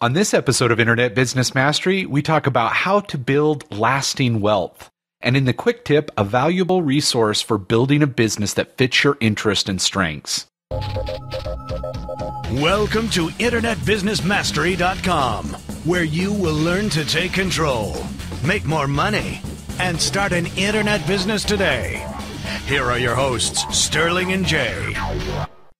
On this episode of Internet Business Mastery, we talk about how to build lasting wealth. And in the quick tip, a valuable resource for building a business that fits your interest and strengths. Welcome to InternetBusinessMastery.com, where you will learn to take control, make more money, and start an internet business today. Here are your hosts, Sterling and Jay.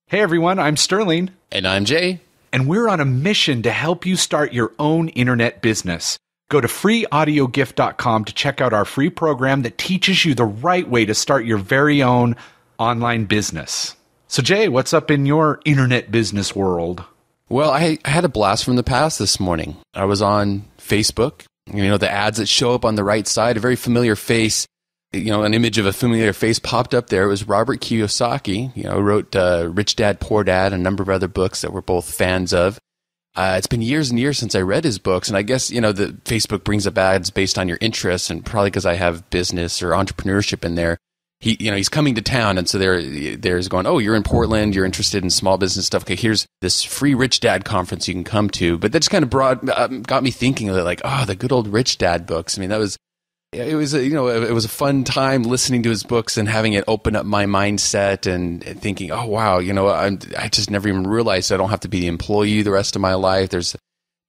Hey everyone, I'm Sterling. And I'm Jay. And we're on a mission to help you start your own internet business. Go to freeaudiogift.com to check out our free program that teaches you the right way to start your very own online business. So Jay, what's up in your internet business world? Well, I had a blast from the past this morning. I was on Facebook. You know, the ads that show up on the right side, a very familiar face, an image of a familiar face popped up there. It was Robert Kiyosaki, who wrote Rich Dad, Poor Dad, and a number of other books that we're both fans of. It's been years and years since I read his books, and I guess, the Facebook brings up ads based on your interests, and probably because I have business or entrepreneurship in there. He's coming to town, and so there's going, oh, you're in Portland, you're interested in small business stuff. Okay, here's this free Rich Dad conference you can come to. But that just kind of got me thinking of like, oh, the good old Rich Dad books. I mean, it was a fun time listening to his books and having it open up my mindset and thinking, oh wow, I just never even realized I don't have to be the employee the rest of my life. There's a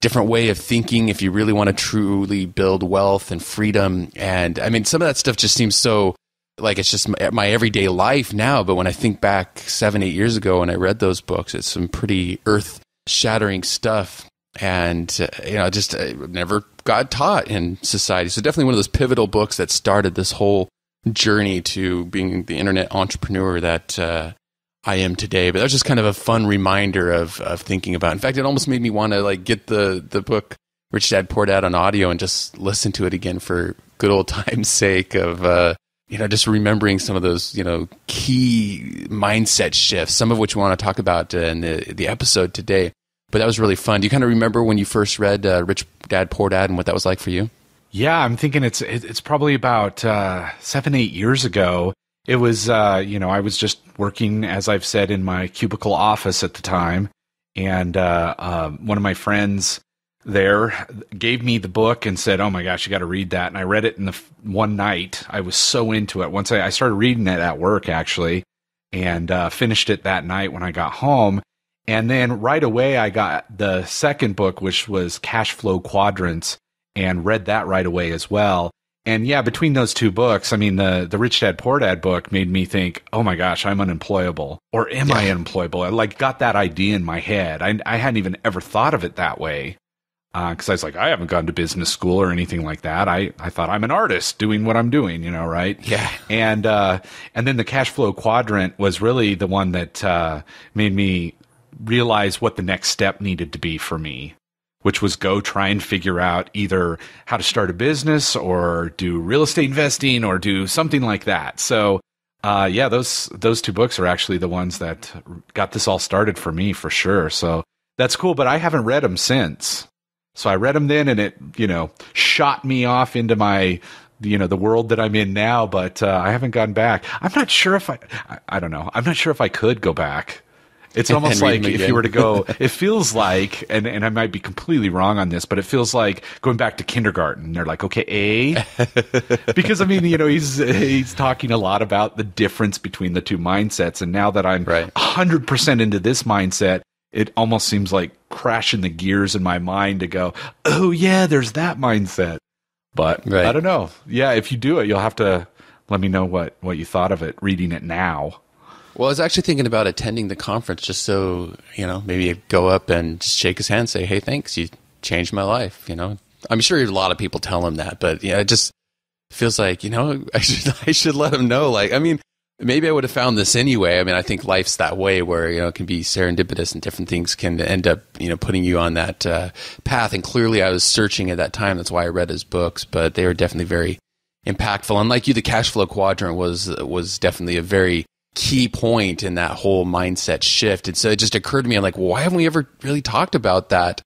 different way of thinking if you really want to truly build wealth and freedom. And I mean, some of that stuff just seems so like it's just my everyday life now. But when I think back 7-8 years ago when I read those books, it's some pretty earth-shattering stuff. And, just never got taught in society. So definitely one of those pivotal books that started this whole journey to being the internet entrepreneur that I am today. But that was just kind of a fun reminder of thinking about. In fact, it almost made me want to get the book Rich Dad, Poor Dad on audio and just listen to it again for good old time's sake of, just remembering some of those, key mindset shifts, some of which we want to talk about in the episode today. But that was really fun. Do you kind of remember when you first read Rich Dad, Poor Dad and what that was like for you? Yeah, I'm thinking it's probably about 7-8 years ago. It was, I was just working, as I've said, in my cubicle office at the time. And one of my friends there gave me the book and said, oh my gosh, you got to read that. And I read it in one night. I was so into it. Once I started reading it at work, actually, and finished it that night when I got home. And then right away, I got the second book, which was Cash Flow Quadrants, and read that right away as well. And yeah, between those two books, I mean, the Rich Dad, Poor Dad book made me think, oh my gosh, I'm unemployable. Or am I unemployable? I got that idea in my head. I hadn't even ever thought of it that way. Because I was like, I haven't gone to business school or anything like that. I thought I'm an artist doing what I'm doing, right? Yeah. And then the Cash Flow Quadrant was really the one that made me realize what the next step needed to be for me, which was go try and figure out either how to start a business or do real estate investing or do something like that. So, those two books are actually the ones that got this all started for me for sure. So that's cool, but I haven't read them since. So I read them then and it, shot me off into my, the world that I'm in now, but I haven't gone back. I'm not sure if I don't know. I'm not sure if I could go back. It's almost like if you were to go, it feels like, and I might be completely wrong on this, but it feels like going back to kindergarten. They're like, okay, because I mean, he's talking a lot about the difference between the two mindsets. And now that I'm 100% into this mindset, it almost seems like crashing the gears in my mind to go, oh yeah, there's that mindset. But I don't know. Yeah, if you do it, you'll have to let me know what you thought of it, reading it now. Well, I was actually thinking about attending the conference just so, maybe I'd go up and just shake his hand, say, hey, thanks, you changed my life, I'm sure a lot of people tell him that, but it just feels like, I should let him know. Like, I mean, maybe I would have found this anyway. I mean, I think life's that way where, it can be serendipitous and different things can end up, putting you on that path. And clearly I was searching at that time. That's why I read his books, but they were definitely very impactful. And like you, the Cash Flow Quadrant was definitely a very key point in that whole mindset shift. And so it just occurred to me, I'm like, well, why haven't we ever really talked about that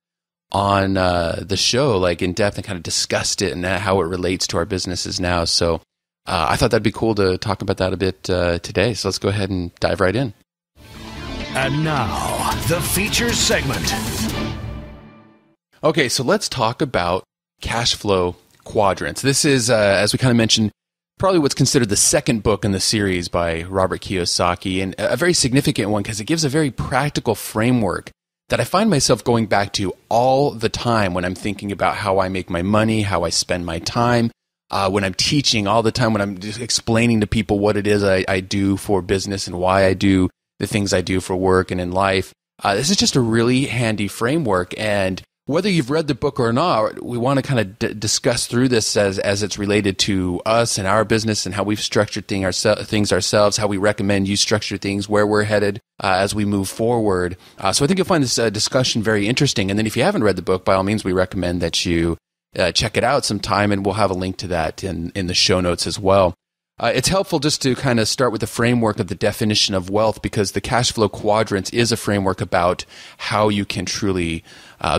on the show, like in depth, and kind of discussed it and how it relates to our businesses now? So I thought that'd be cool to talk about that a bit today. So let's go ahead and dive right in. And now, the features segment. Okay, so let's talk about cash flow quadrants. This is, as we kind of mentioned, probably what's considered the second book in the series by Robert Kiyosaki, and a very significant one because it gives a very practical framework that I find myself going back to all the time when I'm thinking about how I make my money, how I spend my time, when I'm teaching, all the time when I'm just explaining to people what it is I do for business and why I do the things I do for work and in life. This is just a really handy framework, and whether you've read the book or not, we want to kind of discuss through this as it's related to us and our business and how we've structured things ourselves, how we recommend you structure things, where we're headed as we move forward. So I think you'll find this discussion very interesting. And then if you haven't read the book, by all means, we recommend that you check it out sometime, and we'll have a link to that in the show notes as well. It's helpful just to kind of start with the framework of the definition of wealth, because the cash flow quadrants is a framework about how you can truly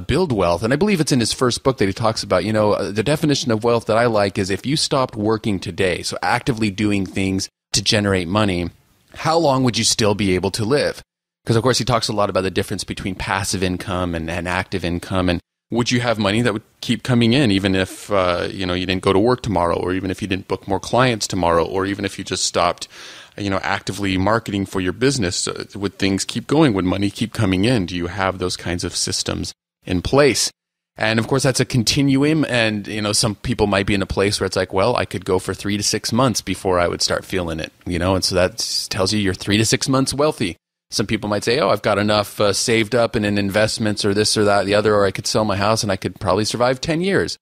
build wealth. And I believe it's in his first book that he talks about, the definition of wealth that I like is if you stopped working today, so actively doing things to generate money, how long would you still be able to live? Because, of course, he talks a lot about the difference between passive income and active income. And would you have money that would keep coming in even if you didn't go to work tomorrow, or even if you didn't book more clients tomorrow, or even if you just stopped actively marketing for your business? Would things keep going? Would money keep coming in? Do you have those kinds of systems in place? And of course, that's a continuum. And some people might be in a place where it's like, well, I could go for 3 to 6 months before I would start feeling it. And so that tells you you're 3 to 6 months wealthy. Some people might say, oh, I've got enough saved up and in investments or this or that, the other, or I could sell my house and I could probably survive 10 years.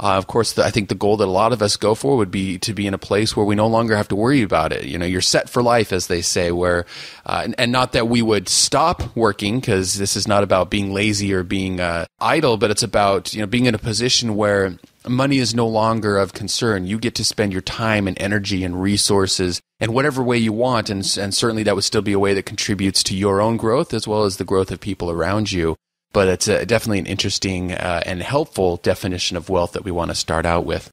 Of course, I think the goal that a lot of us go for would be to be in a place where we no longer have to worry about it. You're set for life, as they say, where, and not that we would stop working, because this is not about being lazy or being idle, but it's about, being in a position where money is no longer of concern. You get to spend your time and energy and resources in whatever way you want, and certainly that would still be a way that contributes to your own growth as well as the growth of people around you. But it's definitely an interesting and helpful definition of wealth that we want to start out with.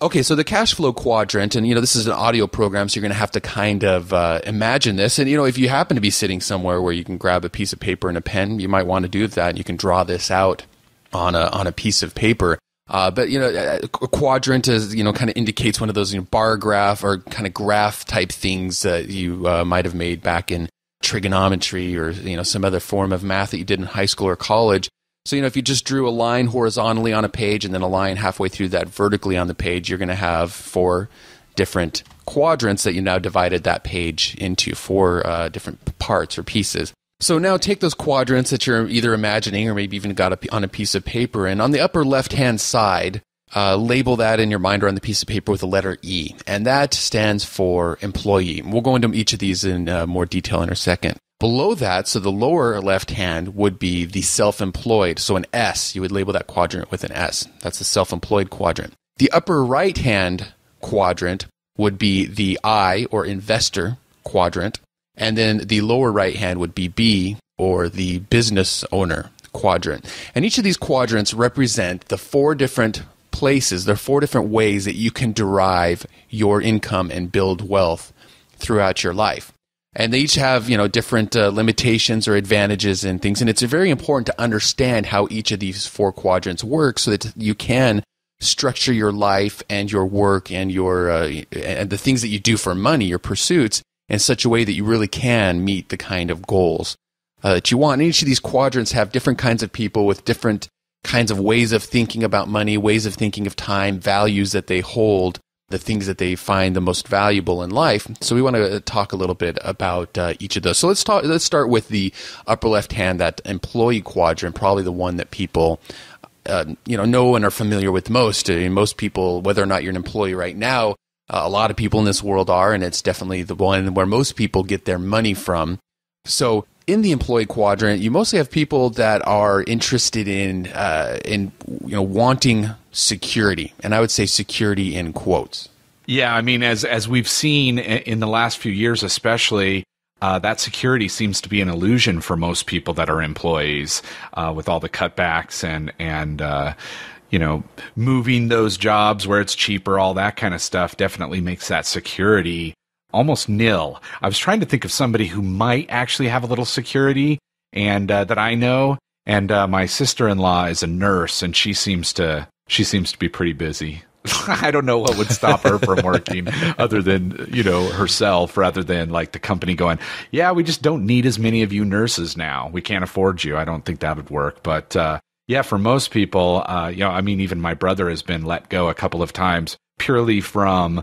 Okay, so the cash flow quadrant, and this is an audio program, so you're going to have to kind of imagine this. And if you happen to be sitting somewhere where you can grab a piece of paper and a pen, you might want to do that, and you can draw this out on a piece of paper. But a quadrant is kind of indicates one of those bar graph or kind of graph type things that you might have made back in trigonometry or some other form of math that you did in high school or college. So if you just drew a line horizontally on a page and then a line halfway through that vertically on the page, you're going to have 4 different quadrants that you now divided that page into 4 different parts or pieces. So now take those quadrants that you're either imagining or maybe even got on a piece of paper, and on the upper left-hand side, label that in your mind or on the piece of paper with the letter E, and that stands for employee. We'll go into each of these in more detail in a second. Below that, so the lower left hand would be the self-employed. So an S, you would label that quadrant with an S. That's the self-employed quadrant. The upper right-hand quadrant would be the I, or investor, quadrant. And then the lower right hand would be B, or the business owner quadrant. And each of these quadrants represent the 4 different places, there are 4 different ways that you can derive your income and build wealth throughout your life. And they each have, different limitations or advantages and things. And it's very important to understand how each of these 4 quadrants work so that you can structure your life and your work and your and the things that you do for money, your pursuits, in such a way that you really can meet the kind of goals that you want. And each of these quadrants have different kinds of people with different kinds of ways of thinking about money, ways of thinking of time, values that they hold, the things that they find the most valuable in life. So we want to talk a little bit about each of those. So let's start with the upper left hand, that employee quadrant, probably the one that people know and are familiar with most. Most people, whether or not you're an employee right now, a lot of people in this world are, and it's definitely the one where most people get their money from. So in the employee quadrant, you mostly have people that are interested in wanting security, and I would say security in quotes. Yeah, I mean, as we've seen in the last few years, especially, that security seems to be an illusion for most people that are employees, with all the cutbacks and moving those jobs where it's cheaper, all that kind of stuff definitely makes that security almost nil. I was trying to think of somebody who might actually have a little security and that I know, And my sister-in-law is a nurse, and she seems to be pretty busy. I don't know what would stop her from working other than, herself, rather than like the company going, yeah, we just don't need as many of you nurses now. We can't afford you. I don't think that would work. But yeah, for most people, even my brother has been let go a couple of times purely from,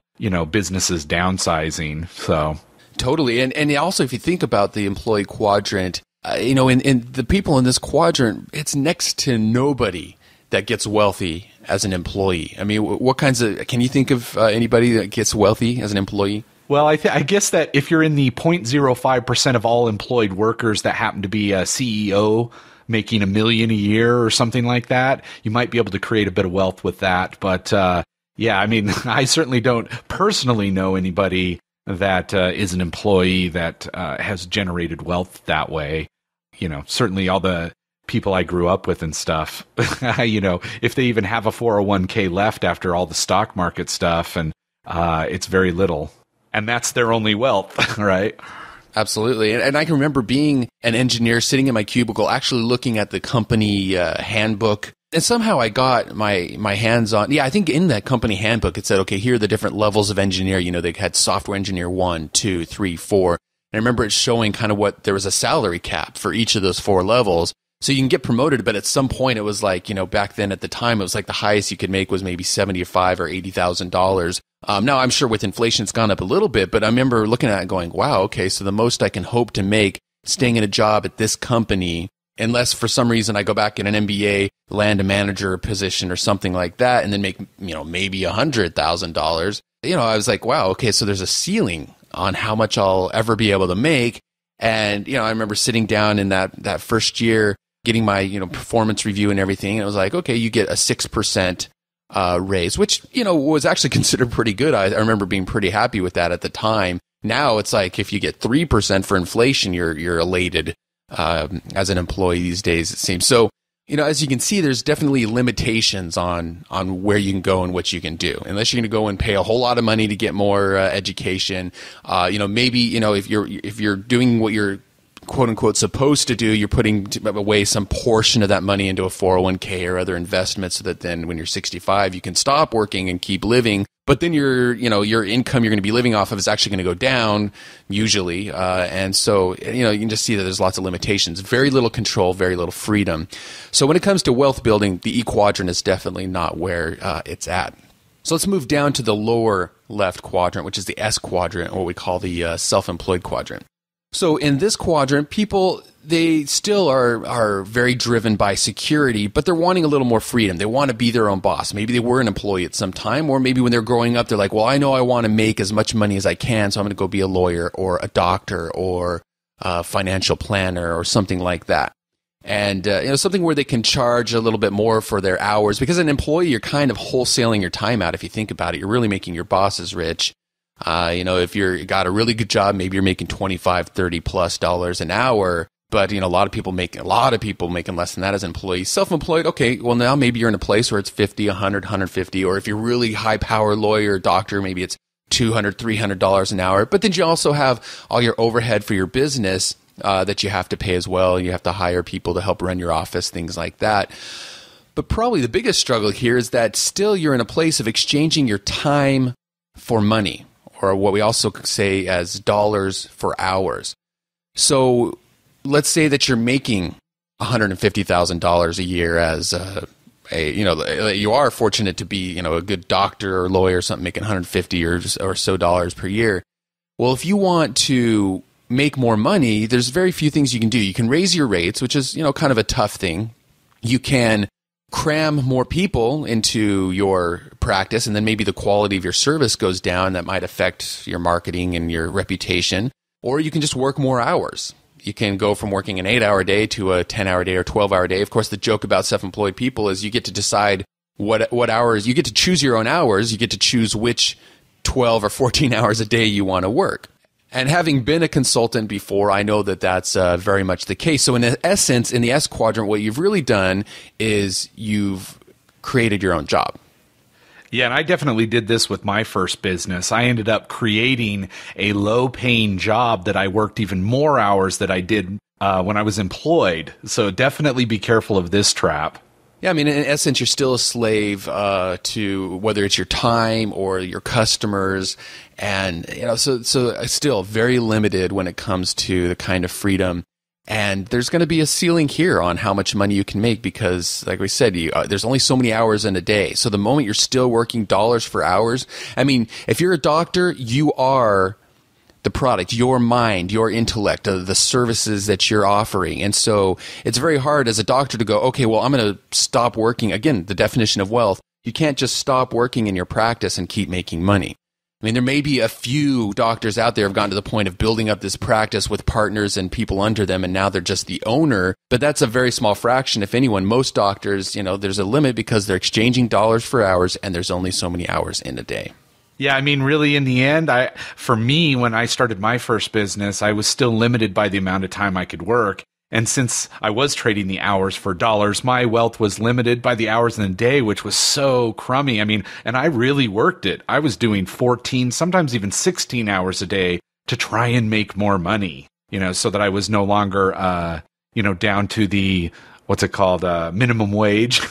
businesses downsizing. So totally. And also, if you think about the employee quadrant, in the people in this quadrant, it's next to nobody that gets wealthy as an employee. I mean, can you think of anybody that gets wealthy as an employee? Well, I guess that if you're in the 0.05% of all employed workers that happen to be a CEO making $1 million a year or something like that, you might be able to create a bit of wealth with that. But yeah, I mean, I certainly don't personally know anybody that is an employee that has generated wealth that way. Certainly all the people I grew up with and stuff, if they even have a 401k left after all the stock market stuff, and it's very little. And that's their only wealth, right? Absolutely. And I can remember being an engineer sitting in my cubicle, actually looking at the company handbook. And somehow I got my hands on, I think in that company handbook, it said, okay, here are the different levels of engineer. They had software engineer 1, 2, 3, 4. And I remember it showing kind of there was a salary cap for each of those 4 levels. So you can get promoted, but at some point it was like, back then at the time, it was like the highest you could make was maybe $75,000 or $80,000. Now I'm sure with inflation it's gone up a little bit, but I remember looking at it and going, wow, okay, so the most I can hope to make staying in a job at this company, unless for some reason I go back in an MBA, land a manager position or something like that, and then make, maybe $100,000. I was like, wow, okay, so there's a ceiling on how much I'll ever be able to make. And, I remember sitting down in that first year, getting my, performance review and everything. And it was like, okay, you get a 6% raise, which, was actually considered pretty good. I remember being pretty happy with that at the time. Now it's like, if you get 3% for inflation, you're elated, as an employee these days, it seems. So, as you can see, there's definitely limitations on where you can go and what you can do. Unless you're going to go and pay a whole lot of money to get more education, maybe if you're doing what you're quote unquote supposed to do, you're putting away some portion of that money into a 401k or other investments, so that then when you're 65, you can stop working and keep living. But then your income you're going to be living off of is actually going to go down usually. And so, you can just see that there's lots of limitations, very little control, very little freedom. So when it comes to wealth building, the E quadrant is definitely not where it's at. So let's move down to the lower left quadrant, which is the S quadrant, or what we call the self-employed quadrant. So in this quadrant, people, they still are very driven by security, but they're wanting a little more freedom. They want to be their own boss. Maybe they were an employee at some time, or maybe when they're growing up, they're like, well, I know I want to make as much money as I can, so I'm going to go be a lawyer or a doctor or a financial planner or something like that. And something where they can charge a little bit more for their hours, because as an employee, you're kind of wholesaling your time out. If you think about it, you're really making your bosses rich. If you got a really good job, maybe you're making $25, $30+ an hour, but a lot of people making less than that as an employee. Self-employed, okay, well now maybe you're in a place where it's 50, 100, 150, or if you're really high power lawyer, doctor, maybe it's $200, $300 an hour. But then you also have all your overhead for your business that you have to pay as well. You have to hire people to help run your office, things like that. But probably the biggest struggle here is that still you're in a place of exchanging your time for money, or what we also say as dollars for hours. So let's say that you're making $150,000 a year as you are fortunate to be, a good doctor or lawyer or something, making $150 or so dollars per year. Well, if you want to make more money, there's very few things you can do. You can raise your rates, which is, kind of a tough thing. You can cram more people into your practice, and then maybe the quality of your service goes down. That might affect your marketing and your reputation. Or you can just work more hours. You can go from working an 8-hour day to a 10-hour day or 12-hour day. Of course, the joke about self-employed people is you get to decide what hours. You get to choose your own hours. You get to choose which 12 or 14 hours a day you want to work. And having been a consultant before, I know that that's very much the case. So in essence, in the S quadrant, what you've really done is you've created your own job. Yeah, and I definitely did this with my first business. I ended up creating a low-paying job that I worked even more hours than I did when I was employed. So definitely be careful of this trap. Yeah, I mean, in essence, you're still a slave to whether it's your time or your customers, and so still very limited when it comes to the kind of freedom. And there's going to be a ceiling here on how much money you can make because, like we said, there's only so many hours in a day. So the moment you're still working dollars for hours, I mean, if you're a doctor, you are the product, your mind, your intellect, the services that you're offering. And so it's very hard as a doctor to go, okay, well, I'm going to stop working. Again, the definition of wealth, you can't just stop working in your practice and keep making money. I mean, there may be a few doctors out there who have gotten to the point of building up this practice with partners and people under them, and now they're just the owner. But that's a very small fraction, if anyone. Most doctors, there's a limit because they're exchanging dollars for hours, and there's only so many hours in a day. Yeah, I mean, really, in the end, for me, when I started my first business, I was still limited by the amount of time I could work. And since I was trading the hours for dollars, my wealth was limited by the hours in the day, which was so crummy. I mean, and I really worked it. I was doing 14, sometimes even 16 hours a day to try and make more money, so that I was no longer, down to the, what's it called, minimum wage.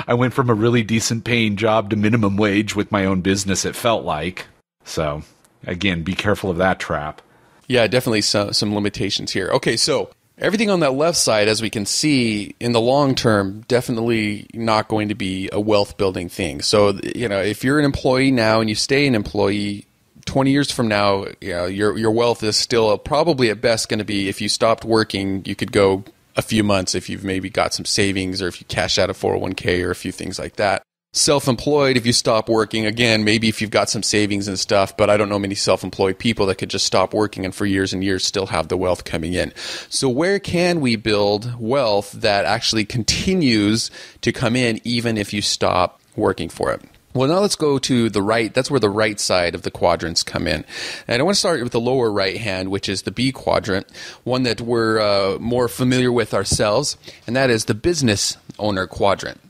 I went from a really decent paying job to minimum wage with my own business, it felt like. So, again, be careful of that trap. Yeah, definitely some limitations here. Okay, so everything on that left side, as we can see, in the long term, definitely not going to be a wealth building thing. So, if you're an employee now and you stay an employee, 20 years from now, your wealth is still probably at best going to be, if you stopped working, you could go a few months if you've maybe got some savings or if you cash out a 401k or a few things like that. Self-employed, if you stop working, again, maybe if you've got some savings and stuff, but I don't know many self-employed people that could just stop working and for years and years still have the wealth coming in. So where can we build wealth that actually continues to come in even if you stop working for it? Well, now let's go to the right. That's where the right side of the quadrants come in. And I want to start with the lower right hand, which is the B quadrant, one that we're more familiar with ourselves, and that is the business owner quadrant.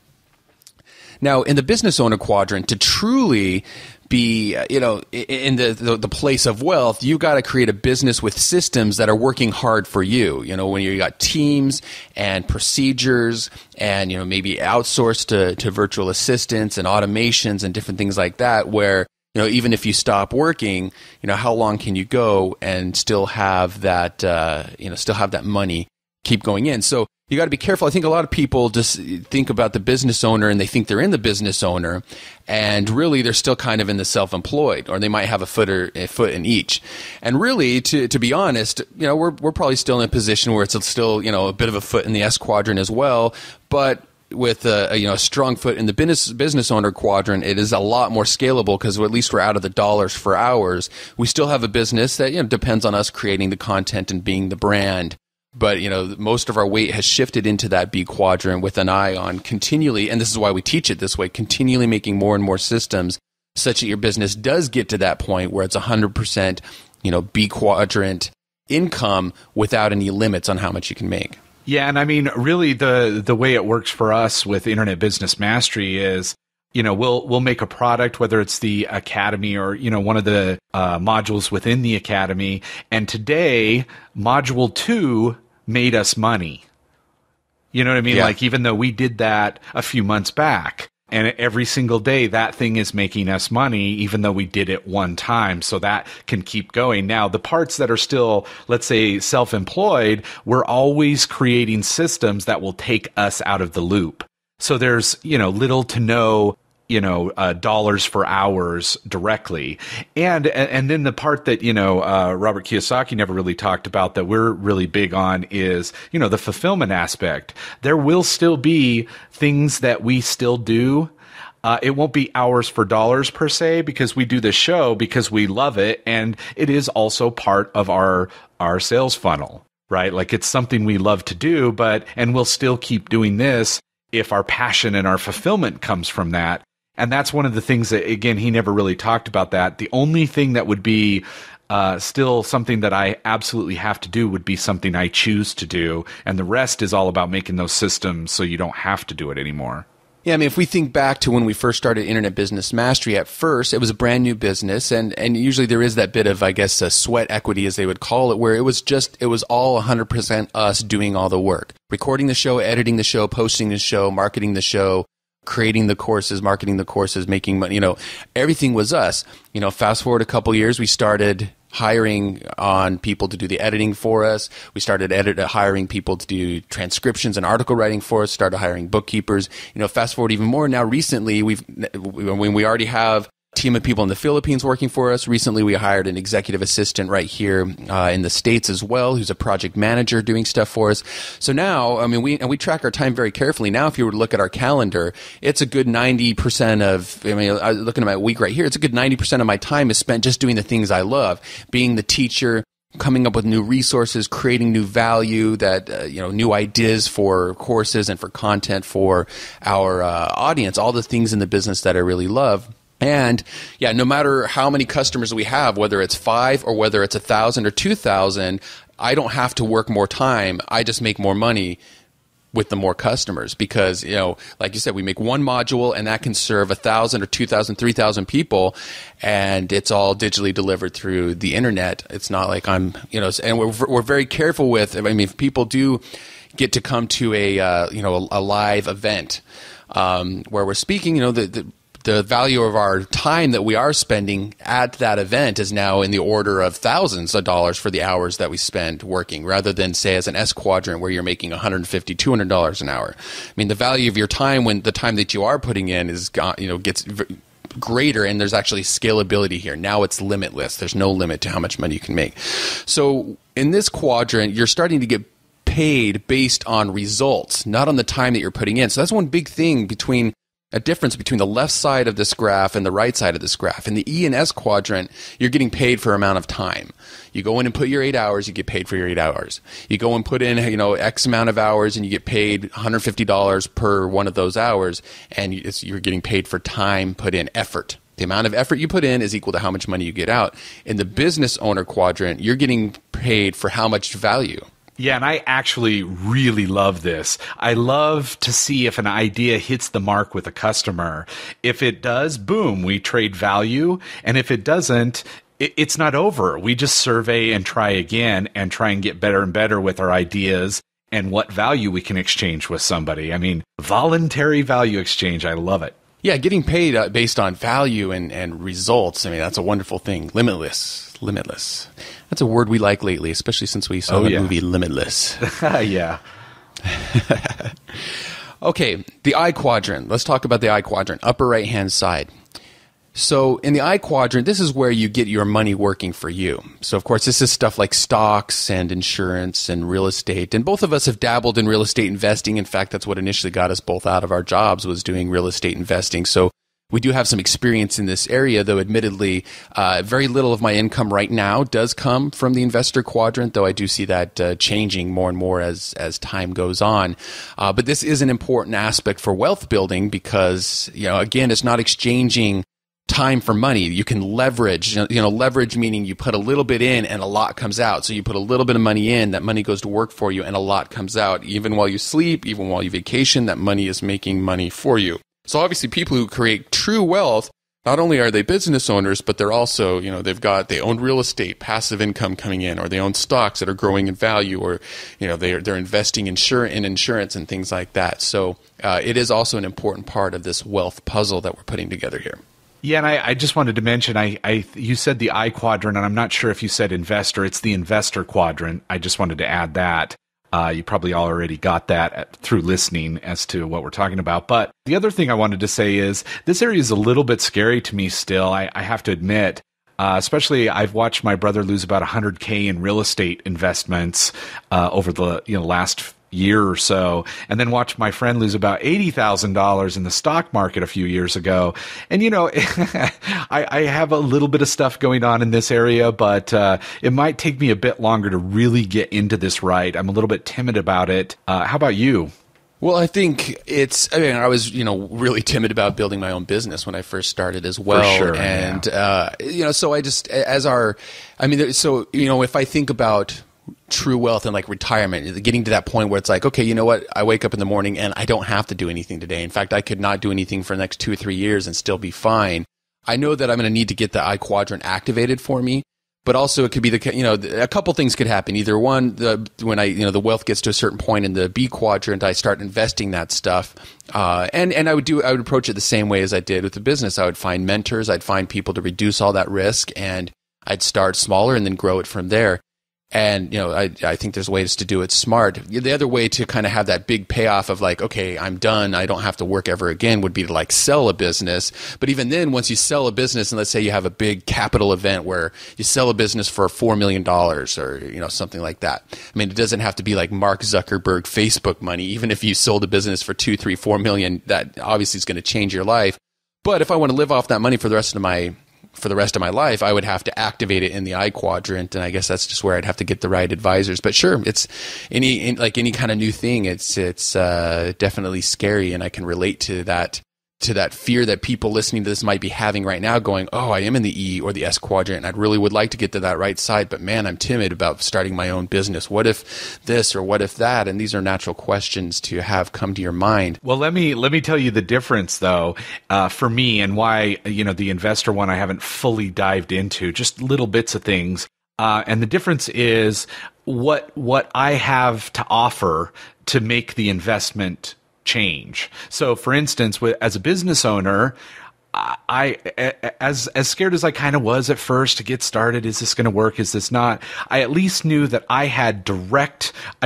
Now, in the business owner quadrant, to truly be, in the place of wealth, you got to create a business with systems that are working hard for you. When you got teams and procedures and, maybe outsourced to virtual assistants and automations and different things like that, where, even if you stop working, how long can you go and still have that, still have that money keep going in? So you got to be careful. I think a lot of people just think about the business owner and they think they're in the business owner, and really they're still kind of in the self-employed, or they might have a foot in each. And really, to be honest, we're probably still in a position where it's still a bit of a foot in the S quadrant as well, but with a strong foot in the business owner quadrant, it is a lot more scalable because at least we're out of the dollars for hours. We still have a business that depends on us creating the content and being the brand. But, most of our weight has shifted into that B quadrant with an eye on continually, and this is why we teach it this way, continually making more and more systems such that your business does get to that point where it's 100%, B quadrant income without any limits on how much you can make. Yeah, and I mean, really the way it works for us with Internet Business Mastery is, we'll make a product, whether it's the Academy or, one of the modules within the Academy. And today, Module 2 made us money. You know what I mean? Yeah. Like, even though we did that a few months back, and every single day that thing is making us money, even though we did it one time. So that can keep going. Now, the parts that are still, let's say, self-employed, we're always creating systems that will take us out of the loop. So there's, little to no, dollars for hours directly. And then the part that, Robert Kiyosaki never really talked about that we're really big on is, the fulfillment aspect. There will still be things that we still do. It won't be hours for dollars per se, because we do the show because we love it. And it is also part of our sales funnel, right? Like, it's something we love to do, and we'll still keep doing this if our passion and our fulfillment comes from that. And that's one of the things that, again, he never really talked about that. The only thing that would be still something that I absolutely have to do would be something I choose to do. And the rest is all about making those systems so you don't have to do it anymore. Yeah, I mean, if we think back to when we first started Internet Business Mastery, at first, it was a brand new business, and usually there is that bit of, I guess, sweat equity, as they would call it, where it was all 100% us doing all the work. Recording the show, editing the show, posting the show, marketing the show, creating the courses, marketing the courses, making money, everything was us. Fast forward a couple years, we started hiring on people to do the editing for us. We started hiring people to do transcriptions and article writing for us, started hiring bookkeepers. Fast forward even more now, recently, we already have a team of people in the Philippines working for us. Recently, we hired an executive assistant right here in the States as well, who's a project manager doing stuff for us. So now, I mean, we track our time very carefully. Now, if you were to look at our calendar, it's a good 90% of, looking at my week right here, it's a good 90% of my time is spent just doing the things I love, being the teacher, coming up with new resources, creating new value, new ideas for courses and for content for our audience, all the things in the business that I really love. And yeah, no matter how many customers we have, whether it's 5 or whether it's 1,000 or 2,000, I don't have to work more time. I just make more money with the more customers because, like you said, we make one module and that can serve 1,000 or 2,000, 3,000 people, and it's all digitally delivered through the internet. It's not like I'm, and we're very careful with. I mean, if people do get to come to a live event where we're speaking, the value of our time that we are spending at that event is now in the order of thousands of dollars for the hours that we spend working, rather than, say, as an S quadrant where you're making $150, $200 an hour. I mean, the value of your time, when the time that you are putting in is, gets greater, and there's actually scalability here. Now it's limitless. There's no limit to how much money you can make. So in this quadrant, you're starting to get paid based on results, not on the time that you're putting in. So that's one big thing a difference between the left side of this graph and the right side of this graph. In the E and S quadrant, you're getting paid for amount of time. You go in and put your 8 hours, you get paid for your 8 hours. You go and put in, X amount of hours, and you get paid $150 per one of those hours, and you're getting paid for time put in, effort. The amount of effort you put in is equal to how much money you get out. In the business owner quadrant, you're getting paid for how much value. Yeah, and I actually really love this. I love to see if an idea hits the mark with a customer. If it does, boom, we trade value. And if it doesn't, it's not over. We just survey and try again and try and get better and better with our ideas and what value we can exchange with somebody. I mean, voluntary value exchange. I love it. Yeah, getting paid based on value and results. I mean, that's a wonderful thing. Limitless. That's a word we like lately, especially since we saw the movie Limitless. Yeah. Okay, the I quadrant. Let's talk about the I quadrant, upper right-hand side. So in the I quadrant, this is where you get your money working for you. So of course, this is stuff like stocks and insurance and real estate. And both of us have dabbled in real estate investing. In fact, that's what initially got us both out of our jobs, was doing real estate investing. So we do have some experience in this area, though admittedly, very little of my income right now does come from the investor quadrant, though I do see that changing more and more as time goes on. But this is an important aspect for wealth building because, again, it's not exchanging time for money. You can leverage, leverage meaning you put a little bit in and a lot comes out. So you put a little bit of money in, that money goes to work for you and a lot comes out. Even while you sleep, even while you vacation, that money is making money for you. So obviously people who create true wealth, not only are they business owners, but they're also, they own real estate, passive income coming in, or they own stocks that are growing in value, or, they're investing in insurance and things like that. So it is also an important part of this wealth puzzle that we're putting together here. Yeah, and I just wanted to mention, you said the I quadrant, and I'm not sure if you said investor. It's the investor quadrant. I just wanted to add that. You probably already got that through listening as to what we're talking about. But the other thing I wanted to say is this area is a little bit scary to me still, I have to admit. Especially, I've watched my brother lose about $100K in real estate investments over the last year or so, and then watch my friend lose about $80,000 in the stock market a few years ago. And I have a little bit of stuff going on in this area, but it might take me a bit longer to really get into this right. I'm a little bit timid about it. How about you? Well, I think I was, really timid about building my own business when I first started as well. For sure, and, so I just, if I think about true wealth and like retirement, getting to that point where it's like, okay, you know what? I wake up in the morning and I don't have to do anything today. In fact, I could not do anything for the next 2 or 3 years and still be fine. I know that I'm going to need to get the I quadrant activated for me, but also it could be a couple things could happen. Either one, when the wealth gets to a certain point in the B quadrant, I start investing that stuff. And I would approach it the same way as I did with the business. I would find mentors. I'd find people to reduce all that risk, and I'd start smaller and then grow it from there. And, I think there's ways to do it smart. The other way to kind of have that big payoff of like, okay, I'm done, I don't have to work ever again, would be to like sell a business. But even then, once you sell a business, and let's say you have a big capital event where you sell a business for $4 million or, something like that. I mean, it doesn't have to be like Mark Zuckerberg Facebook money. Even if you sold a business for 2, 3, 4 million, that obviously is going to change your life. But if I want to live off that money for the rest of my life, I would have to activate it in the I quadrant, and I guess that's just where I'd have to get the right advisors. But sure, it's any kind of new thing. It's definitely scary, and I can relate to that fear that people listening to this might be having right now, going, "Oh, I am in the E or the S quadrant, and I really would like to get to that right side, but man, I'm timid about starting my own business. What if this or what if that?" And these are natural questions to have come to your mind. Well, let me tell you the difference, though, for me, and why the investor one I haven't fully dived into, just little bits of things. And the difference is what I have to offer to make the investment change. So, for instance, as a business owner, I as scared as I kind of was at first to get started, is this going to work? Is this not? I at least knew that I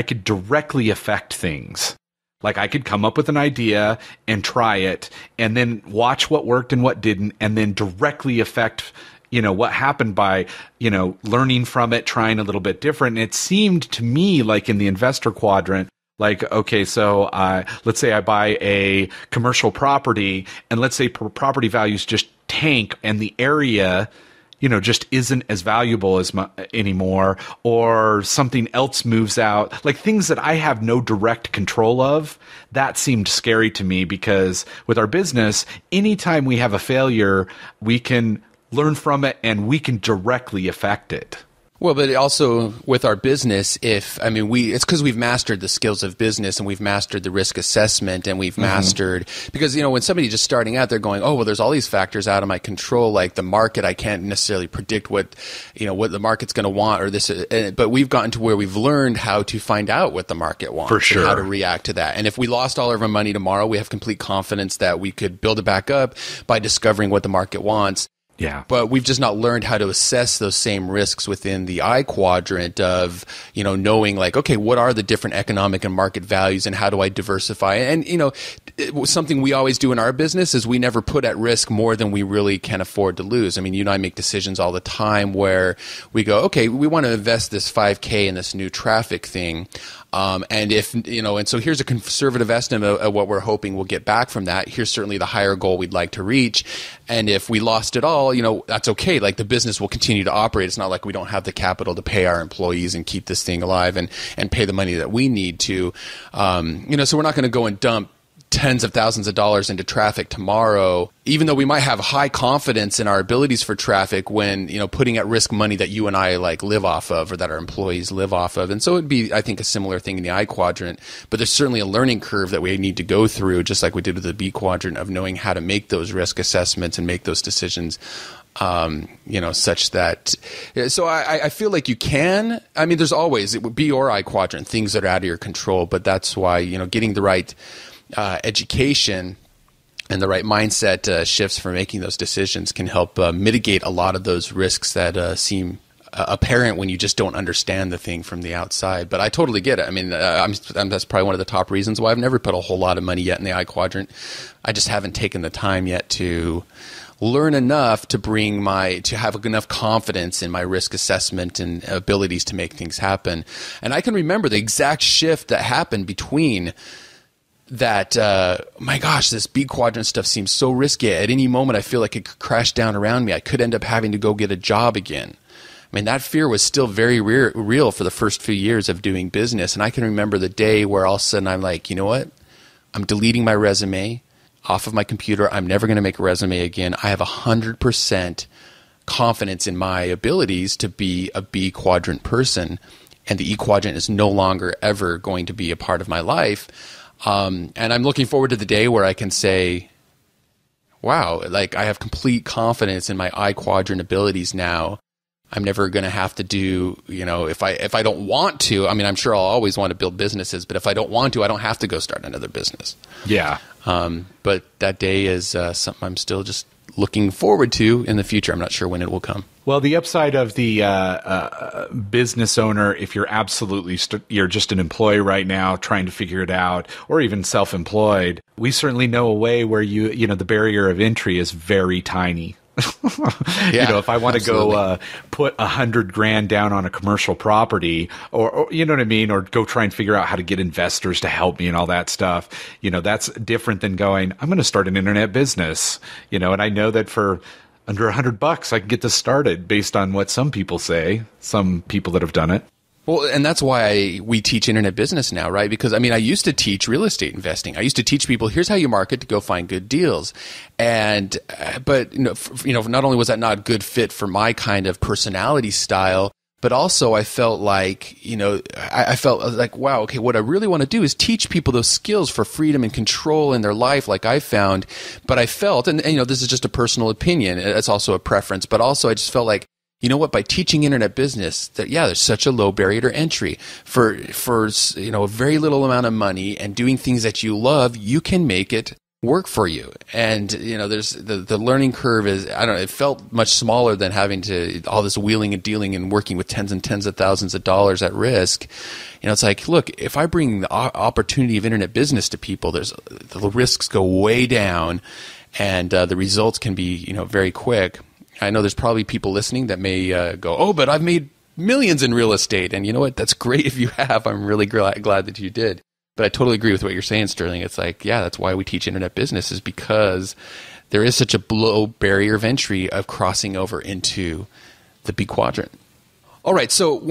could directly affect things. Like I could come up with an idea and try it, and then watch what worked and what didn't, and then directly affect what happened by, learning from it, trying a little bit different. And it seemed to me like in the investor quadrant, like, okay, so let's say I buy a commercial property, and let's say property values just tank, and the area, just isn't as valuable anymore, or something else moves out, like things that I have no direct control of. That seemed scary to me, because with our business, anytime we have a failure, we can learn from it and we can directly affect it. Well, but also with our business, it's because we've mastered the skills of business, and we've mastered the risk assessment, and we've mastered, because, when somebody's just starting out, they're going, oh, well, there's all these factors out of my control, like the market. I can't necessarily predict what the market's going to want, or this, but we've gotten to where we've learned how to find out what the market wants, for sure, and how to react to that. And if we lost all of our money tomorrow, we have complete confidence that we could build it back up by discovering what the market wants. Yeah. But we've just not learned how to assess those same risks within the I quadrant of, knowing like, okay, what are the different economic and market values, and how do I diversify? And, something we always do in our business is we never put at risk more than we really can afford to lose. I mean, you and I make decisions all the time where we go, okay, we want to invest this $5,000 in this new traffic thing. And if, and so here's a conservative estimate of what we're hoping we'll get back from that. Here's certainly the higher goal we'd like to reach. And if we lost it all, that's okay. Like the business will continue to operate. It's not like we don't have the capital to pay our employees and keep this thing alive and pay the money that we need to. So we're not going to go and dump tens of thousands of dollars into traffic tomorrow, even though we might have high confidence in our abilities for traffic, when, putting at risk money that you and I like live off of, or that our employees live off of. And so it'd be, I think, a similar thing in the I quadrant, but there's certainly a learning curve that we need to go through, just like we did with the B quadrant, of knowing how to make those risk assessments and make those decisions. Such that, so I feel like you can, there's always, it would be or I quadrant, things that are out of your control, but that's why, getting the right education and the right mindset shifts for making those decisions can help mitigate a lot of those risks that seem apparent when you just don't understand the thing from the outside. But I totally get it. That's probably one of the top reasons why I've never put a whole lot of money yet in the I quadrant. I just haven't taken the time yet to learn enough to have enough confidence in my risk assessment and abilities to make things happen. And I can remember the exact shift that happened between that, my gosh, this B quadrant stuff seems so risky. At any moment, I feel like it could crash down around me. I could end up having to go get a job again. That fear was still very real for the first few years of doing business. And I can remember the day where all of a sudden I'm like, you know what? I'm deleting my resume off of my computer. I'm never going to make a resume again. I have 100% confidence in my abilities to be a B quadrant person. and the E quadrant is no longer ever going to be a part of my life. And I'm looking forward to the day where I can say, wow, like I have complete confidence in my I quadrant abilities now. I'm never going to have to do, if I don't want to, I mean, I'm sure I'll always want to build businesses, but if I don't want to, I don't have to go start another business. Yeah. But that day is something I'm still just looking forward to in the future. I'm not sure when it will come. Well, the upside of the business owner, if you're absolutely you're just an employee right now trying to figure it out, or even self-employed, we certainly know a way where the barrier of entry is very tiny. Yeah, if I want to go put $100,000 down on a commercial property, or you know what I mean, or go try and figure out how to get investors to help me and all that stuff, that's different than going, I'm going to start an internet business, and I know that for under $100 I can get this started based on what some people say, some people that have done it. Well, and that's why we teach internet business now, right? Because, I mean, I used to teach real estate investing. I used to teach people, here's how you market to go find good deals. But not only was that not a good fit for my kind of personality style, but also I felt like, I felt like, wow, okay, what I really want to do is teach people those skills for freedom and control in their life like I found. But I felt, and this is just a personal opinion, it's also a preference, but also I just felt like, you know what? By teaching internet business, there's such a low barrier to entry for a very little amount of money and doing things that you love. You can make it work for you, and there's the learning curve is it felt much smaller than having to all this wheeling and dealing and working with tens and tens of thousands of dollars at risk. It's like, look, if I bring the opportunity of internet business to people, the risks go way down, and the results can be very quick. I know there's probably people listening that may go, oh, but I've made millions in real estate. And you know what? That's great if you have. I'm really glad that you did. But I totally agree with what you're saying, Sterling. It's like, yeah, that's why we teach internet business, is because there is such a low barrier of entry of crossing over into the B quadrant. All right, so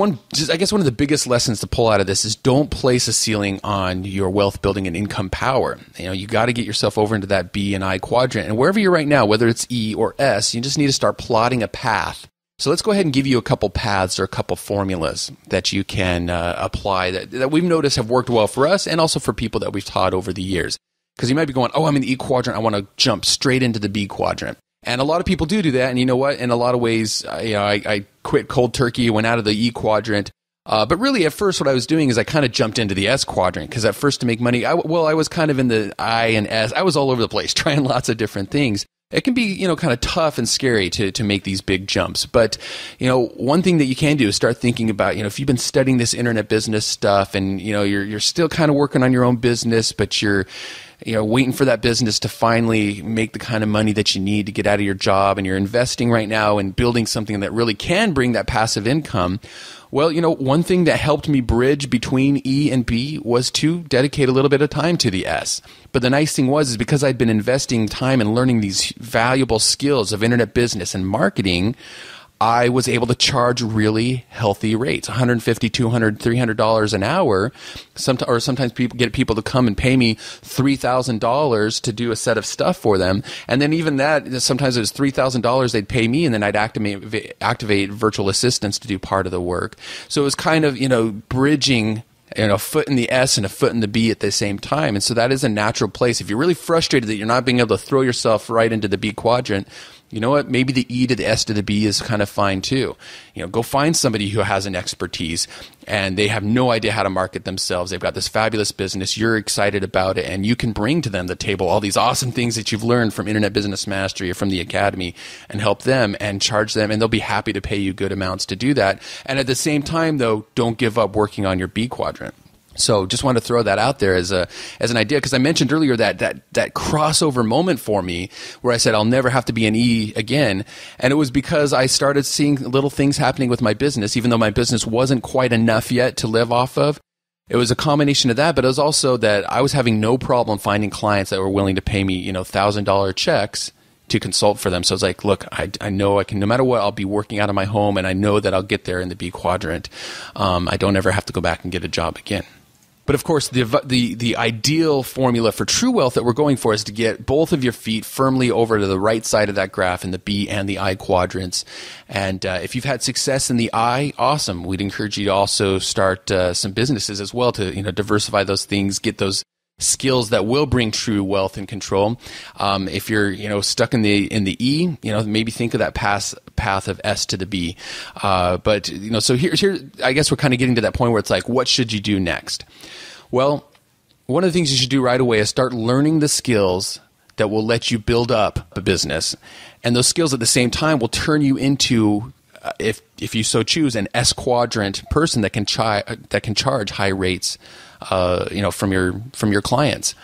I guess one of the biggest lessons to pull out of this is don't place a ceiling on your wealth building and income power. You got to get yourself over into that B and I quadrant. And wherever you're right now, whether it's E or S, you just need to start plotting a path. So let's go ahead and give you a couple paths or a couple formulas that you can apply that we've noticed have worked well for us and also for people that we've taught over the years. Because you might be going, oh, I'm in the E quadrant. I want to jump straight into the B quadrant. And a lot of people do that. And you know what? In a lot of ways, I quit cold turkey, went out of the E quadrant. But really, at first, what I was doing is I kind of jumped into the S quadrant, because at first, to make money, I was kind of in the I and S. I was all over the place, trying lots of different things. It can be, kind of tough and scary to make these big jumps. But, one thing that you can do is start thinking about, if you've been studying this internet business stuff and, you're still kind of working on your own business, but you're waiting for that business to finally make the kind of money that you need to get out of your job, and you're investing right now in building something that really can bring that passive income. Well, one thing that helped me bridge between E and B was to dedicate a little bit of time to the S. But the nice thing is because I'd been investing time and learning these valuable skills of internet business and marketing, I was able to charge really healthy rates, $150, $200, $300 an hour. Sometimes people to come and pay me $3,000 to do a set of stuff for them. And then even that, sometimes it was $3,000 they'd pay me, and then I'd activate virtual assistants to do part of the work. So it was kind of, bridging a foot in the S and a foot in the B at the same time. And so that is a natural place. If you're really frustrated that you're not being able to throw yourself right into the B quadrant, you know what? Maybe the E to the S to the B is kind of fine too. Go find somebody who has an expertise and they have no idea how to market themselves. They've got this fabulous business. You're excited about it, and you can bring to them the table all these awesome things that you've learned from Internet Business Mastery or from the Academy, and help them and charge them, and they'll be happy to pay you good amounts to do that. And at the same time, though, don't give up working on your B quadrant. So just want to throw that out there as an idea, because I mentioned earlier that crossover moment for me where I said I'll never have to be an E again. And it was because I started seeing little things happening with my business, even though my business wasn't quite enough yet to live off of. It was a combination of that, but it was also that I was having no problem finding clients that were willing to pay me, $1,000 checks to consult for them. So I was like, look, I know I can, no matter what, I'll be working out of my home, and I know that I'll get there in the B quadrant. I don't ever have to go back and get a job again. But of course, the ideal formula for true wealth that we're going for is to get both of your feet firmly over to the right side of that graph in the B and the I quadrants. And if you've had success in the I, awesome. We'd encourage you to also start some businesses as well to diversify those things, get those skills that will bring true wealth and control. If you're stuck in the E, maybe think of that path of S to the B. But so here I guess we're kind of getting to that point where it's like, what should you do next? Well, one of the things you should do right away is start learning the skills that will let you build up a business. And those skills at the same time will turn you into, if you so choose, an S quadrant person that can charge high rates from your clients.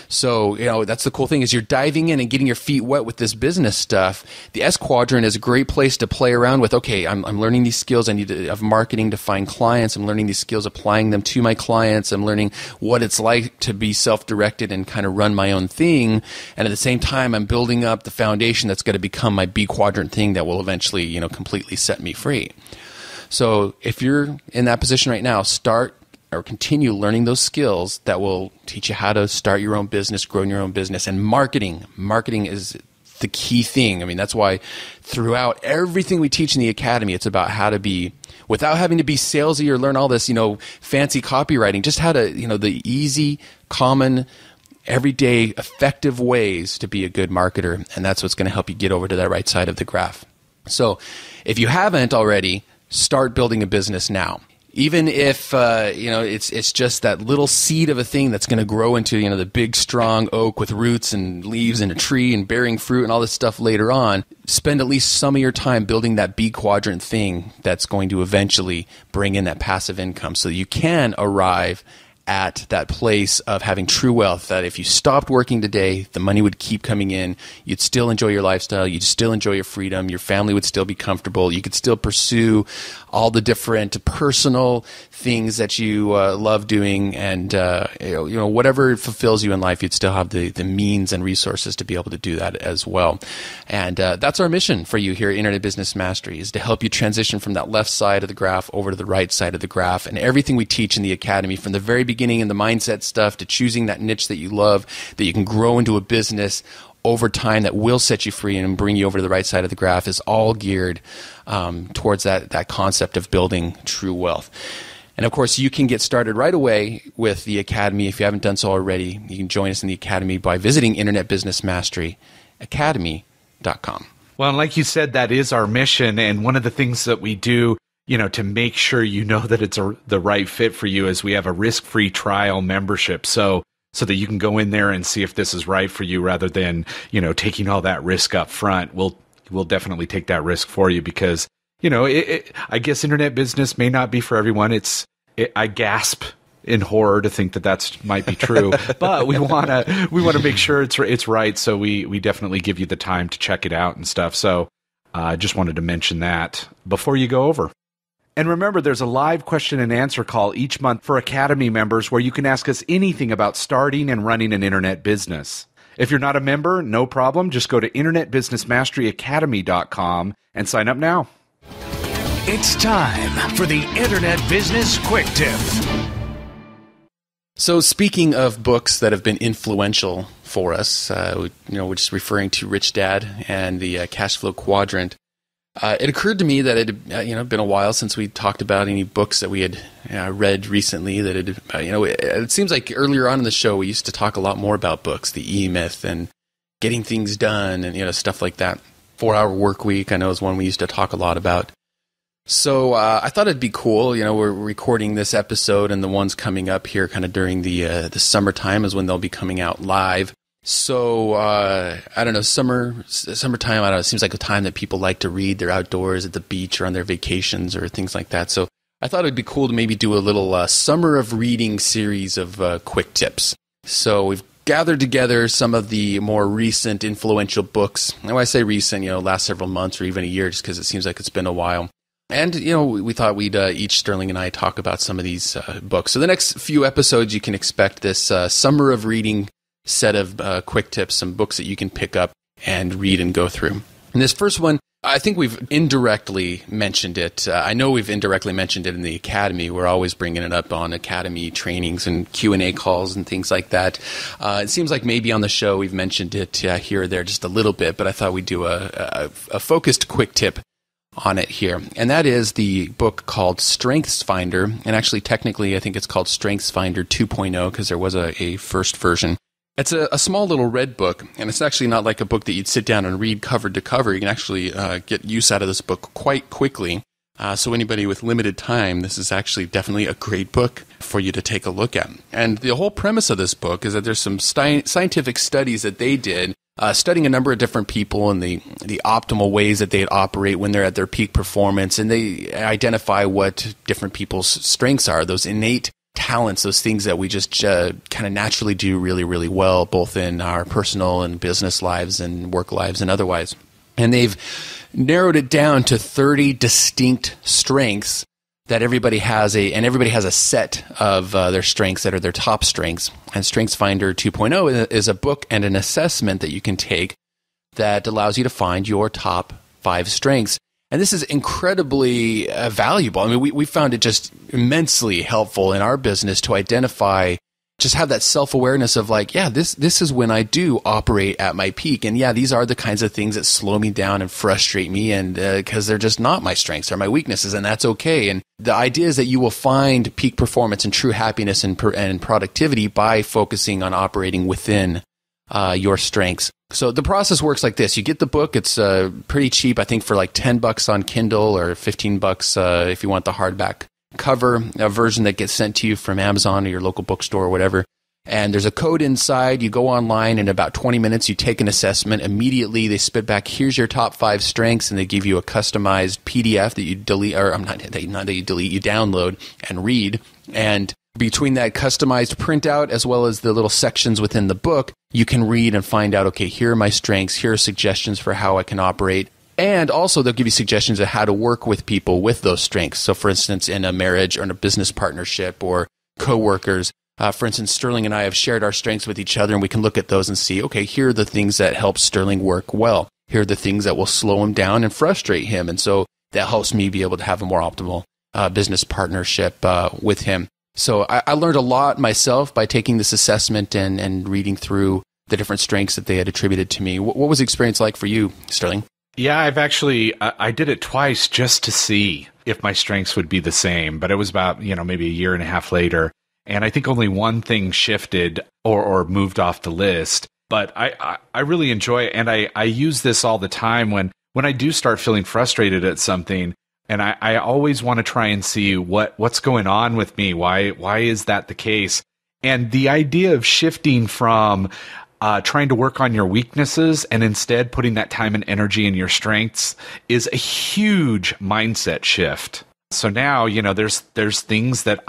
So, that's the cool thing is you're diving in and getting your feet wet with this business stuff. The S quadrant is a great place to play around with. Okay, I'm learning these skills. I need to have marketing to find clients. I'm learning these skills, applying them to my clients. I'm learning what it's like to be self-directed and kind of run my own thing. And at the same time, I'm building up the foundation that's going to become my B quadrant thing that will eventually, completely set me free. So if you're in that position right now, start or continue learning those skills that will teach you how to start your own business, grow your own business. And marketing is the key thing. I mean, that's why throughout everything we teach in the academy, it's about how to be, without having to be salesy or learn all this, fancy copywriting, just how to, the easy, common, everyday, effective ways to be a good marketer. And that's what's going to help you get over to that right side of the graph. So if you haven't already, start building a business now. Even if it's just that little seed of a thing that's going to grow into the big strong oak with roots and leaves and a tree and bearing fruit and all this stuff later on, spend at least some of your time building that B quadrant thing that's going to eventually bring in that passive income so that you can arrive at that place of having true wealth, that if you stopped working today, the money would keep coming in, you'd still enjoy your lifestyle, you'd still enjoy your freedom, your family would still be comfortable, you could still pursue all the different personal things that you love doing, and whatever fulfills you in life, you'd still have the means and resources to be able to do that as well. And that's our mission for you here at Internet Business Mastery, is to help you transition from that left side of the graph over to the right side of the graph. And everything we teach in the academy, from the very beginning in the mindset stuff to choosing that niche that you love, that you can grow into a business over time that will set you free and bring you over to the right side of the graph, is all geared towards that concept of building true wealth. And of course, you can get started right away with the Academy. If you haven't done so already, you can join us in the Academy by visiting Internet Business Mastery Academy.com. Well, and like you said, that is our mission. And one of the things that we do, to make sure that it's the right fit for you, is we have a risk-free trial membership. So that you can go in there and see if this is right for you, rather than, taking all that risk up front. We'll definitely take that risk for you, because, I guess internet business may not be for everyone. I gasp in horror to think that might be true, but we want to make sure it's right. So we definitely give you the time to check it out and stuff. So I just wanted to mention that before you go over. And remember, there's a live question and answer call each month for Academy members where you can ask us anything about starting and running an internet business. If you're not a member, no problem. Just go to InternetBusinessMasteryAcademy.com and sign up now. It's time for the Internet Business Quick Tip. So speaking of books that have been influential for us, we're just referring to Rich Dad and the Cash Flow Quadrant. It occurred to me that it had been a while since we talked about any books that we had read recently. That it seems like earlier on in the show we used to talk a lot more about books, the E-Myth and getting things done, and stuff like that. 4-Hour Work Week, I know, is one we used to talk a lot about. So I thought it'd be cool. We're recording this episode, and the ones coming up here kind of during the summertime is when they'll be coming out live. So, I don't know, summertime, I don't know, it seems like a time that people like to read. They're outdoors at the beach or on their vacations or things like that. So I thought it'd be cool to maybe do a little summer of reading series of quick tips. So we've gathered together some of the more recent influential books. And when I say recent, last several months or even a year, just because it seems like it's been a while. And, we thought we'd each, Sterling and I, talk about some of these books. So the next few episodes, you can expect this summer of reading set of quick tips, some books that you can pick up and read and go through. And this first one, I think we've indirectly mentioned it. I know we've indirectly mentioned it in the Academy. We're always bringing it up on Academy trainings and Q&A calls and things like that. It seems like maybe on the show we've mentioned it here or there just a little bit, but I thought we'd do a focused quick tip on it here. And that is the book called Strengths Finder. And actually, technically, I think it's called Strengths Finder 2.0 because there was a first version. It's a small little red book, and it's actually not like a book that you'd sit down and read cover to cover. You can actually get use out of this book quite quickly. So anybody with limited time, this is actually definitely a great book for you to take a look at. And the whole premise of this book is that there's some scientific studies that they did, studying a number of different people and the optimal ways that they'd operate when they're at their peak performance, and they identify what different people's strengths are, those innate talents, those things that we just kind of naturally do really, really well, both in our personal and business lives and work lives and otherwise. And they've narrowed it down to 30 distinct strengths that everybody has and everybody has a set of their strengths that are their top strengths. And Strengths Finder 2.0 is a book and an assessment that you can take that allows you to find your top 5 strengths. And this is incredibly valuable. I mean, we found it just immensely helpful in our business to identify, just have that self-awareness of like, yeah, this is when I do operate at my peak. And yeah, these are the kinds of things that slow me down and frustrate me, and because they're just not my strengths, they're my weaknesses, and that's okay. And the idea is that you will find peak performance and true happiness and productivity by focusing on operating within your strengths. So the process works like this. You get the book. It's pretty cheap, I think, for like $10 on Kindle or $15 if you want the hardback cover, a version that gets sent to you from Amazon or your local bookstore or whatever. And there's a code inside. You go online, in about 20 minutes, you take an assessment. Immediately, they spit back, here's your top 5 strengths, and they give you a customized PDF that you delete, or not that you delete, you download and read. And between that customized printout as well as the little sections within the book, you can read and find out, okay, here are my strengths, here are suggestions for how I can operate. And also they'll give you suggestions of how to work with people with those strengths. So for instance, in a marriage or in a business partnership or coworkers, for instance, Sterling and I have shared our strengths with each other, and we can look at those and see, okay, here are the things that help Sterling work well. Here are the things that will slow him down and frustrate him. And so that helps me be able to have a more optimal business partnership with him. So I learned a lot myself by taking this assessment and reading through the different strengths that they had attributed to me. What was the experience like for you, Sterling? Yeah, I did it twice just to see if my strengths would be the same, but it was about, maybe a year and a half later. And I think only one thing shifted or moved off the list, but I really enjoy it. And I use this all the time when I do start feeling frustrated at something. And I always want to try and see what's going on with me. Why is that the case? And the idea of shifting from trying to work on your weaknesses and instead putting that time and energy in your strengths is a huge mindset shift. So now, there's things that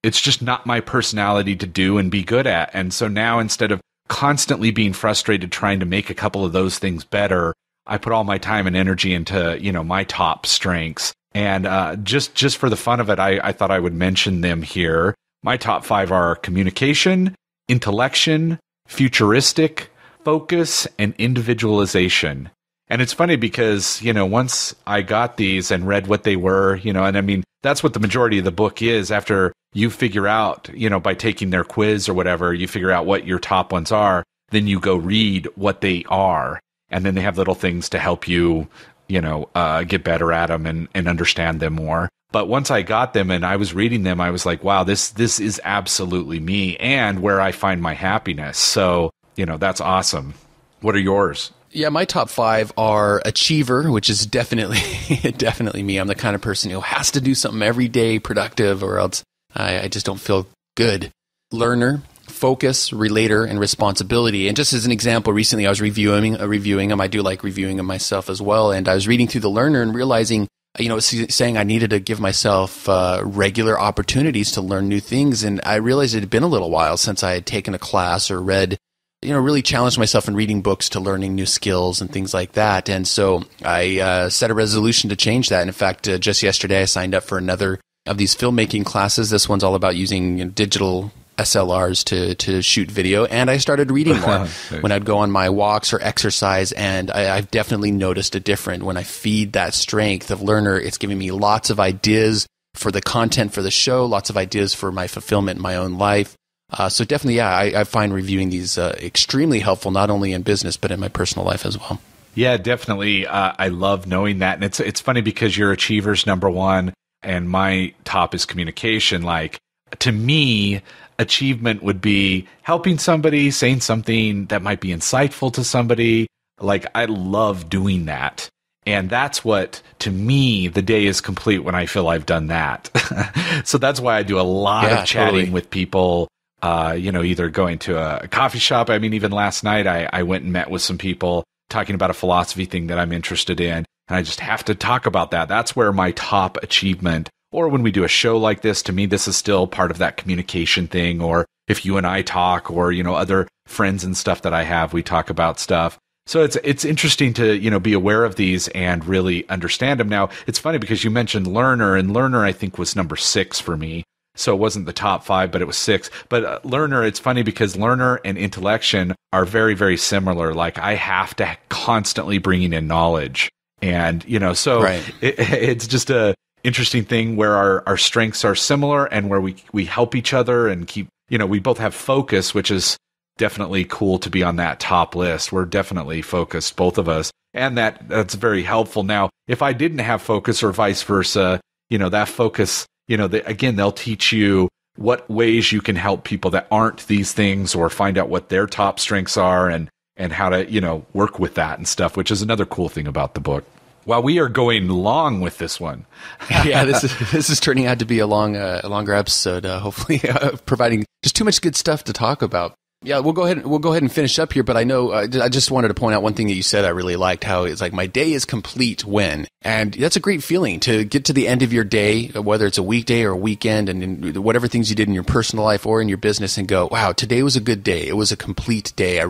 it's just not my personality to do and be good at. And so now, instead of constantly being frustrated trying to make a couple of those things better, I put all my time and energy into, my top strengths. And just for the fun of it, I thought I would mention them here. My top 5 are communication, intellection, futuristic, focus, and individualization. And it's funny because, once I got these and read what they were, and I mean, that's what the majority of the book is. After you figure out, by taking their quiz or whatever, you figure out what your top ones are, then you go read what they are. And then they have little things to help you, get better at them and understand them more. But once I got them and I was reading them, I was like, wow, this is absolutely me and where I find my happiness. So, that's awesome. What are yours? Yeah, my top 5 are achiever, which is definitely me. I'm the kind of person who has to do something every day productive, or else I just don't feel good. Learner, focus, relator, and responsibility. And just as an example, recently I was reviewing them. I do like reviewing them myself as well. And I was reading through the learner and realizing, saying I needed to give myself regular opportunities to learn new things. And I realized it had been a little while since I had taken a class or read, really challenged myself in reading books to learning new skills and things like that. And so I set a resolution to change that. And in fact, just yesterday I signed up for another of these filmmaking classes. This one's all about using digital SLRs to shoot video, and I started reading more when I'd go on my walks or exercise, and I've definitely noticed a difference. When I feed that strength of learner, it's giving me lots of ideas for the content for the show, lots of ideas for my fulfillment in my own life. So definitely, I find reviewing these extremely helpful, not only in business, but in my personal life as well. Yeah, definitely. I love knowing that. And it's funny because your achiever's number one and my top is communication. Like, to me, achievement would be helping somebody, saying something that might be insightful to somebody. Like, I love doing that. And that's what, to me, the day is complete when I feel I've done that. So that's why I do a lot of chatting with people, either going to a coffee shop. I mean, even last night, I went and met with some people talking about a philosophy thing that I'm interested in. And I just have to talk about that. That's where my top achievement, or when we do a show like this, to me, this is still part of that communication thing. Or if you and I talk, or, other friends and stuff that I have, we talk about stuff. So it's interesting to, be aware of these and really understand them. Now, it's funny because you mentioned learner, and learner, I think, was number 6 for me. So it wasn't the top 5, but it was 6. But learner, it's funny because learner and intellection are very, very similar. Like, I have to constantly bringing in knowledge. And, it's just a interesting thing where our strengths are similar and where we help each other and keep, we both have focus, which is definitely cool to be on that top list. We're definitely focused, both of us. And that's very helpful. Now, if I didn't have focus or vice versa, that focus, they'll teach you what ways you can help people that aren't these things, or find out what their top strengths are and how to, work with that and stuff, which is another cool thing about the book. While we are going long with this one. Yeah, this is turning out to be a longer episode, hopefully providing just too much good stuff to talk about. Yeah, we'll go ahead and finish up here, but I know I just wanted to point out one thing that you said I really liked, how it's like my day is complete when. And that's a great feeling to get to the end of your day, whether it's a weekday or a weekend, and whatever things you did in your personal life or in your business, and go, wow, today was a good day. It was a complete day.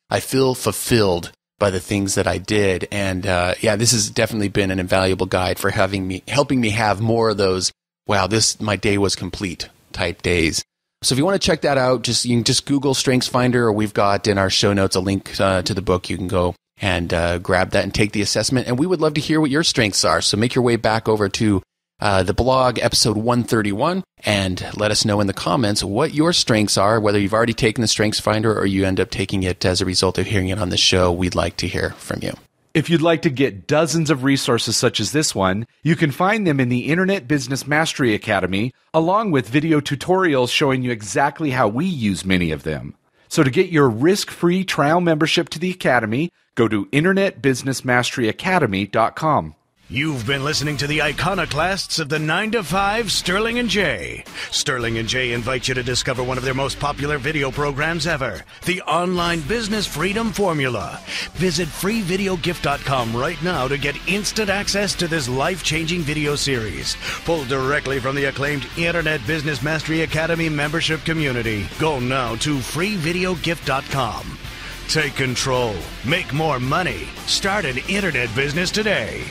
I feel fulfilled by the things that I did. And this has definitely been an invaluable guide for helping me have more of those, wow, my day was complete type days. So if you want to check that out, you can just Google StrengthsFinder, or we've got in our show notes a link to the book. You can go and grab that and take the assessment. And we would love to hear what your strengths are. So make your way back over to the blog, episode 131, and let us know in the comments what your strengths are, whether you've already taken the StrengthsFinder or you end up taking it as a result of hearing it on the show. We'd like to hear from you. If you'd like to get dozens of resources such as this one, you can find them in the Internet Business Mastery Academy, along with video tutorials showing you exactly how we use many of them. So to get your risk-free trial membership to the Academy, go to InternetBusinessMasteryAcademy.com. You've been listening to the iconoclasts of the 9 to 5, Sterling and Jay. Sterling and Jay invite you to discover one of their most popular video programs ever, the Online Business Freedom Formula. Visit freevideogift.com right now to get instant access to this life-changing video series, pulled directly from the acclaimed Internet Business Mastery Academy membership community. Go now to freevideogift.com. Take control. Make more money. Start an internet business today.